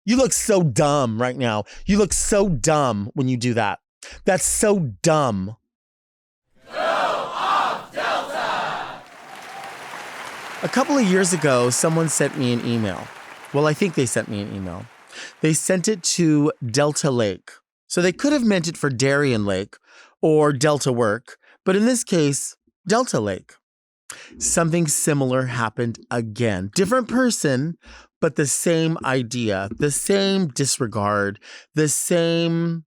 You look so dumb right now. You look so dumb when you do that. That's so dumb. Go off, Delta! A couple of years ago, someone sent me an email. Well, I think they sent me an email. They sent it to Delta Lake. So they could have meant it for Darien Lake or Delta Work, but in this case, Delta Lake. Something similar happened again. Different person, but the same idea, the same disregard, the same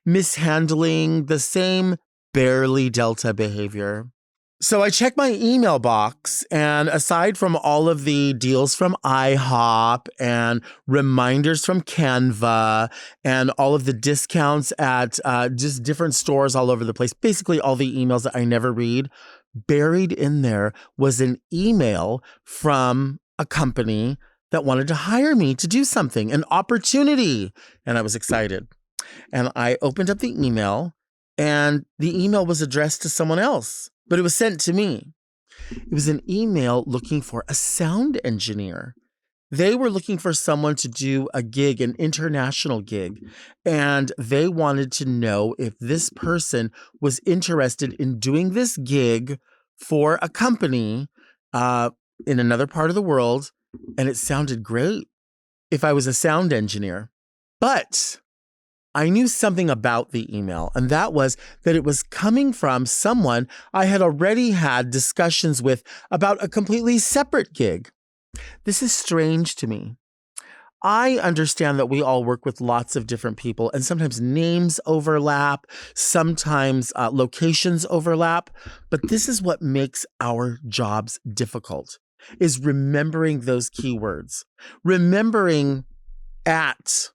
mishandling, the same barely Delta behavior. So I checked my email box, and aside from all of the deals from IHOP and reminders from Canva and all of the discounts at just different stores all over the place, basically all the emails that I never read, buried in there was an email from a company that wanted to hire me to do something, an opportunity. And I was excited. And I opened up the email, and the email was addressed to someone else, but it was sent to me. It was an email looking for a sound engineer. They were looking for someone to do a gig, an international gig, and they wanted to know if this person was interested in doing this gig for a company in another part of the world, and it sounded great if I was a sound engineer. But I knew something about the email, and that was that it was coming from someone I had already had discussions with about a completely separate gig. This is strange to me. I understand that we all work with lots of different people, and sometimes names overlap, sometimes locations overlap, but this is what makes our jobs difficult, is remembering those keywords, remembering at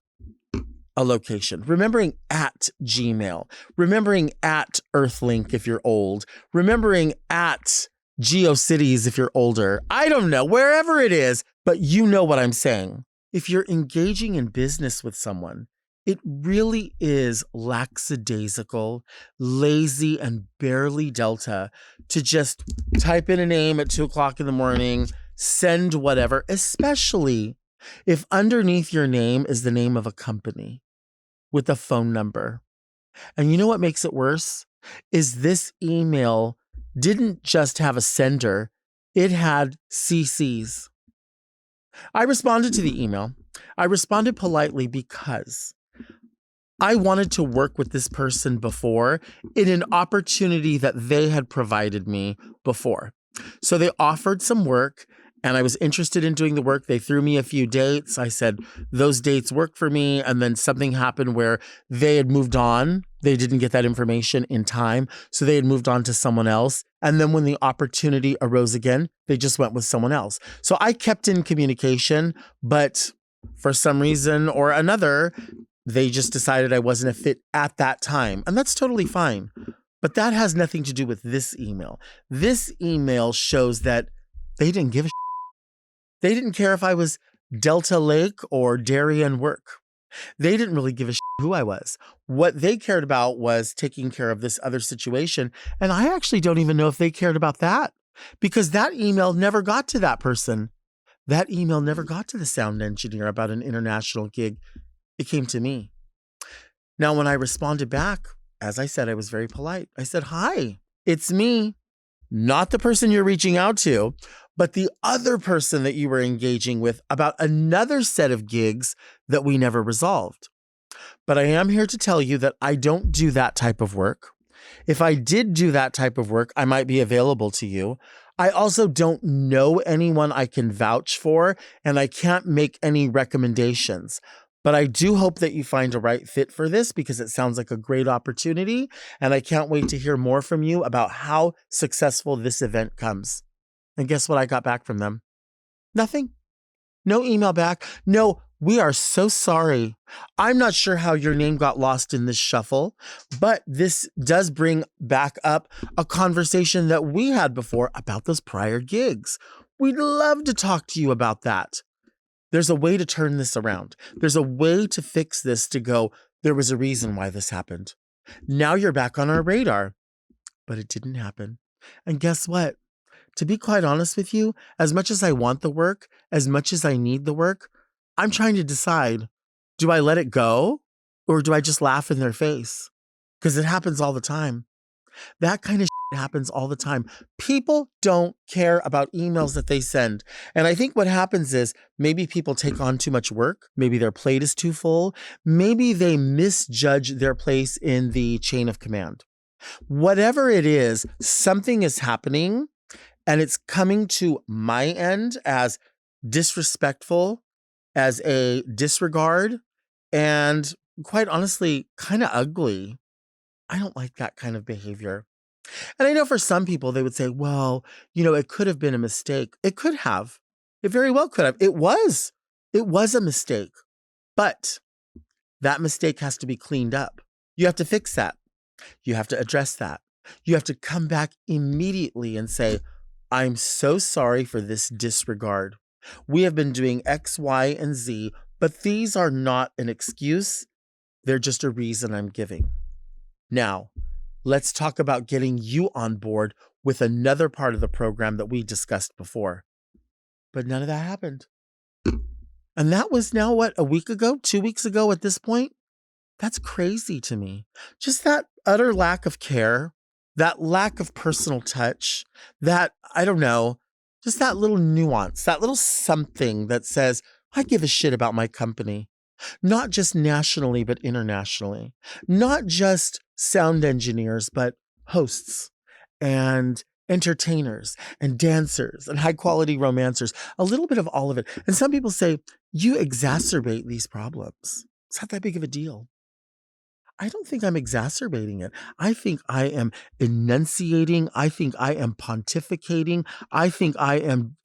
a location, remembering at Gmail, remembering at Earthlink if you're old, remembering at GeoCities if you're older. I don't know, wherever it is, but you know what I'm saying. If you're engaging in business with someone, it really is lackadaisical, lazy, and barely Delta to just type in a name at 2:00 in the morning, send whatever, especially if underneath your name is the name of a company with a phone number. And you know what makes it worse? Is this email didn't just have a sender, it had CCs. I responded to the email. I responded politely because I wanted to work with this person before in an opportunity that they had provided me before. So they offered some work, and I was interested in doing the work. They threw me a few dates. I said, those dates work for me. And then something happened where they had moved on. They didn't get that information in time. So they had moved on to someone else. And then when the opportunity arose again, they just went with someone else. So I kept in communication, but for some reason or another, they just decided I wasn't a fit at that time. And that's totally fine. But that has nothing to do with this email. This email shows that they didn't give a shit. They didn't care if I was Delta Lake or Darien Work. They didn't really give a shit who I was. What they cared about was taking care of this other situation. And I actually don't even know if they cared about that, because that email never got to that person. That email never got to the sound engineer about an international gig. It came to me. Now, when I responded back, as I said, I was very polite. I said, hi, it's me. Not the person you're reaching out to, but the other person that you were engaging with about another set of gigs that we never resolved. But I am here to tell you that I don't do that type of work. If I did do that type of work, I might be available to you. I also don't know anyone I can vouch for, and I can't make any recommendations. But I do hope that you find a right fit for this, because it sounds like a great opportunity, and I can't wait to hear more from you about how successful this event comes. And guess what I got back from them? Nothing. No email back. No, we are so sorry. I'm not sure how your name got lost in this shuffle, but this does bring back up a conversation that we had before about those prior gigs. We'd love to talk to you about that. There's a way to turn this around. There's a way to fix this, to go, there was a reason why this happened. Now you're back on our radar. But it didn't happen. And guess what? To be quite honest with you, as much as I want the work, as much as I need the work, I'm trying to decide, do I let it go or do I just laugh in their face? Because it happens all the time. That kind of shit happens all the time. People don't care about emails that they send. And I think what happens is maybe people take on too much work. Maybe their plate is too full. Maybe they misjudge their place in the chain of command. Whatever it is, something is happening and it's coming to my end as disrespectful, as a disregard, and quite honestly, kind of ugly. I don't like that kind of behavior. And I know for some people, they would say, well, it could have been a mistake. It could have. It very well could have. It was. It was a mistake. But that mistake has to be cleaned up. You have to fix that. You have to address that. You have to come back immediately and say, I'm so sorry for this disregard. We have been doing X, Y, and Z, but these are not an excuse. They're just a reason I'm giving. Now, let's talk about getting you on board with another part of the program that we discussed before. But none of that happened. And that was now, a week ago, 2 weeks ago at this point? That's crazy to me. Just that utter lack of care, that lack of personal touch, that, I don't know, just that little nuance, that little something that says, I give a shit about my company. Not just nationally, but internationally. Not just sound engineers, but hosts and entertainers and dancers and high quality romancers. A little bit of all of it. And some people say, you exacerbate these problems. It's not that big of a deal. I don't think I'm exacerbating it. I think I am enunciating. I think I am pontificating. I think I am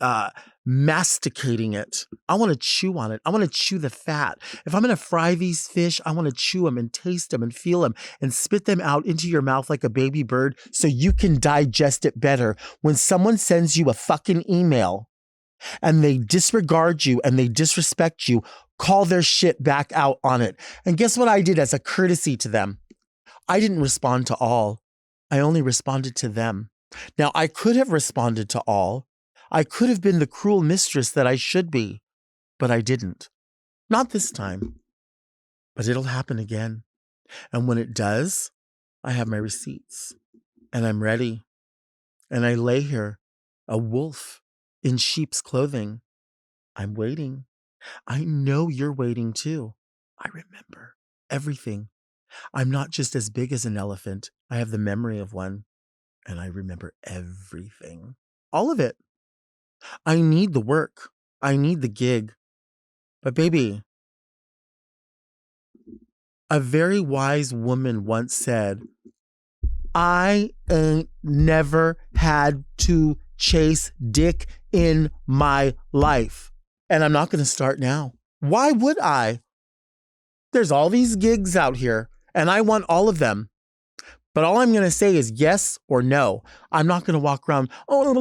masticating it. I want to chew on it. I want to chew the fat. If I'm going to fry these fish, I want to chew them and taste them and feel them and spit them out into your mouth like a baby bird so you can digest it better. When someone sends you a fucking email and they disregard you and they disrespect you, call their shit back out on it. And guess what I did as a courtesy to them? I didn't respond to all. I only responded to them. Now, I could have responded to all. I could have been the cruel mistress that I should be, but I didn't. Not this time. But it'll happen again. And when it does, I have my receipts and I'm ready. And I lay here, a wolf in sheep's clothing. I'm waiting. I know you're waiting too. I remember everything. I'm not just as big as an elephant. I have the memory of one, and I remember everything. All of it. I need the work. I need the gig. But baby, a very wise woman once said, I ain't never had to chase dick in my life. And I'm not going to start now. Why would I? There's all these gigs out here, and I want all of them. But all I'm going to say is yes or no. I'm not going to walk around, oh,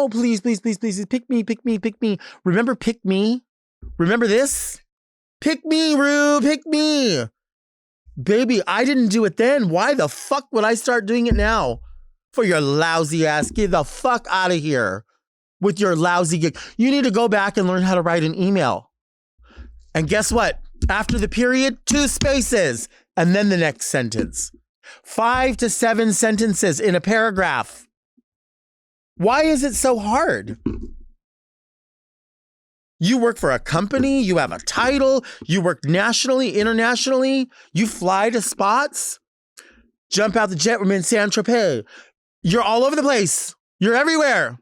please, please, please, please, pick me, pick me, pick me. Remember pick me? Remember this? Pick me, Rue, pick me. Baby, I didn't do it then. Why the fuck would I start doing it now? For your lousy ass, get the fuck out of here. With your lousy gig. You need to go back and learn how to write an email. And guess what? After the period, 2 spaces, and then the next sentence. 5 to 7 sentences in a paragraph. Why is it so hard? You work for a company, you have a title, you work nationally, internationally, you fly to spots, jump out the jet, we're in Saint-Tropez. You're all over the place. You're everywhere.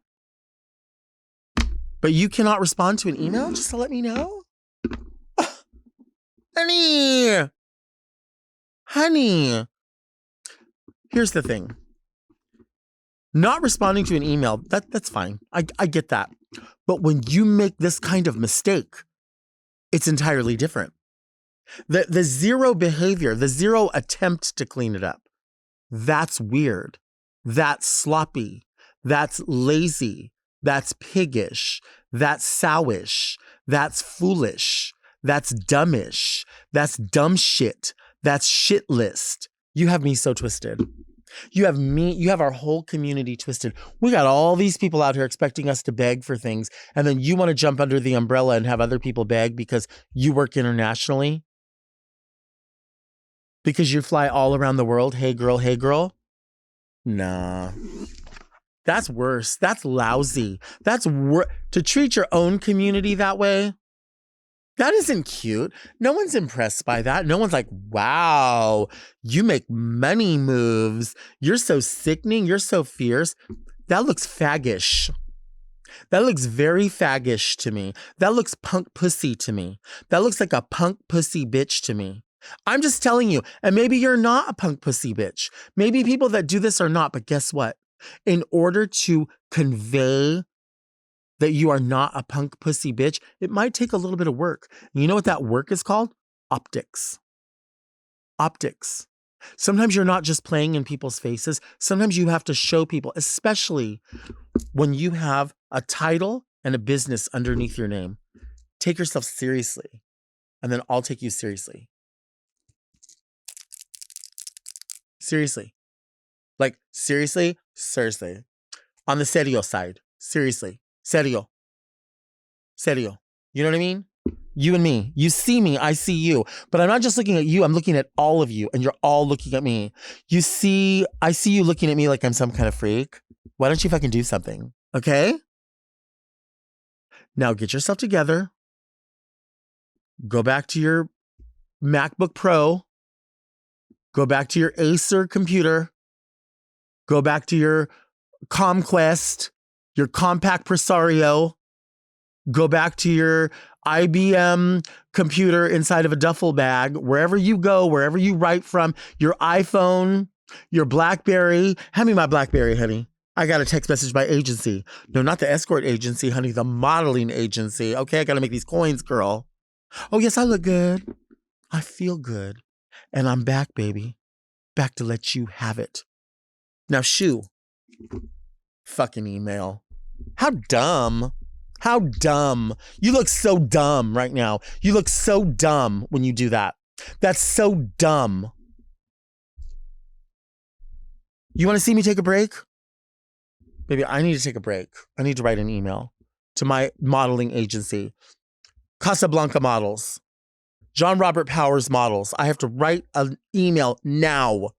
But you cannot respond to an email just to let me know? Oh, honey. Here's the thing. Not responding to an email, that's fine. I get that. But when you make this kind of mistake, it's entirely different. The zero behavior, the zero attempt to clean it up, that's weird. That's sloppy. That's lazy. That's piggish. That's sowish. That's foolish. That's dumbish. That's dumb shit. That's shit list. You have me so twisted. You have me, you have our whole community twisted. We got all these people out here expecting us to beg for things. And then you want to jump under the umbrella and have other people beg because you work internationally? Because you fly all around the world? Hey, girl, hey, girl? Nah. That's worse. That's lousy. That's to treat your own community that way. That isn't cute. No one's impressed by that. No one's like, wow, you make money moves. You're so sickening. You're so fierce. That looks faggish. That looks very faggish to me. That looks punk pussy to me. That looks like a punk pussy bitch to me. I'm just telling you, and maybe you're not a punk pussy bitch. Maybe people that do this are not, but guess what? In order to convey that you are not a punk pussy bitch, it might take a little bit of work. You know what that work is called? Optics. Optics. Sometimes you're not just playing in people's faces. Sometimes you have to show people, especially when you have a title and a business underneath your name. Take yourself seriously, and then I'll take you seriously. Seriously. Like, seriously? Seriously. On the serio side. Seriously. Serio. Serio. You know what I mean? You and me. You see me, I see you. But I'm not just looking at you, I'm looking at all of you, and you're all looking at me. I see you looking at me like I'm some kind of freak. Why don't you fucking do something? Okay? Now get yourself together. Go back to your MacBook Pro. Go back to your Acer computer. Go back to your Comquest, your Compact Presario. Go back to your IBM computer inside of a duffel bag. Wherever you go, wherever you write from, your iPhone, your BlackBerry. Hand me my BlackBerry, honey. I got a text message by agency. No, not the escort agency, honey, the modeling agency. Okay, I got to make these coins, girl. Oh, yes, I look good. I feel good. And I'm back, baby. Back to let you have it. Now, shoo. Fucking email. How dumb. How dumb. You look so dumb right now. You look so dumb when you do that. That's so dumb. You want to see me take a break? Baby, I need to take a break. I need to write an email to my modeling agency. Casablanca Models. John Robert Powers Models. I have to write an email now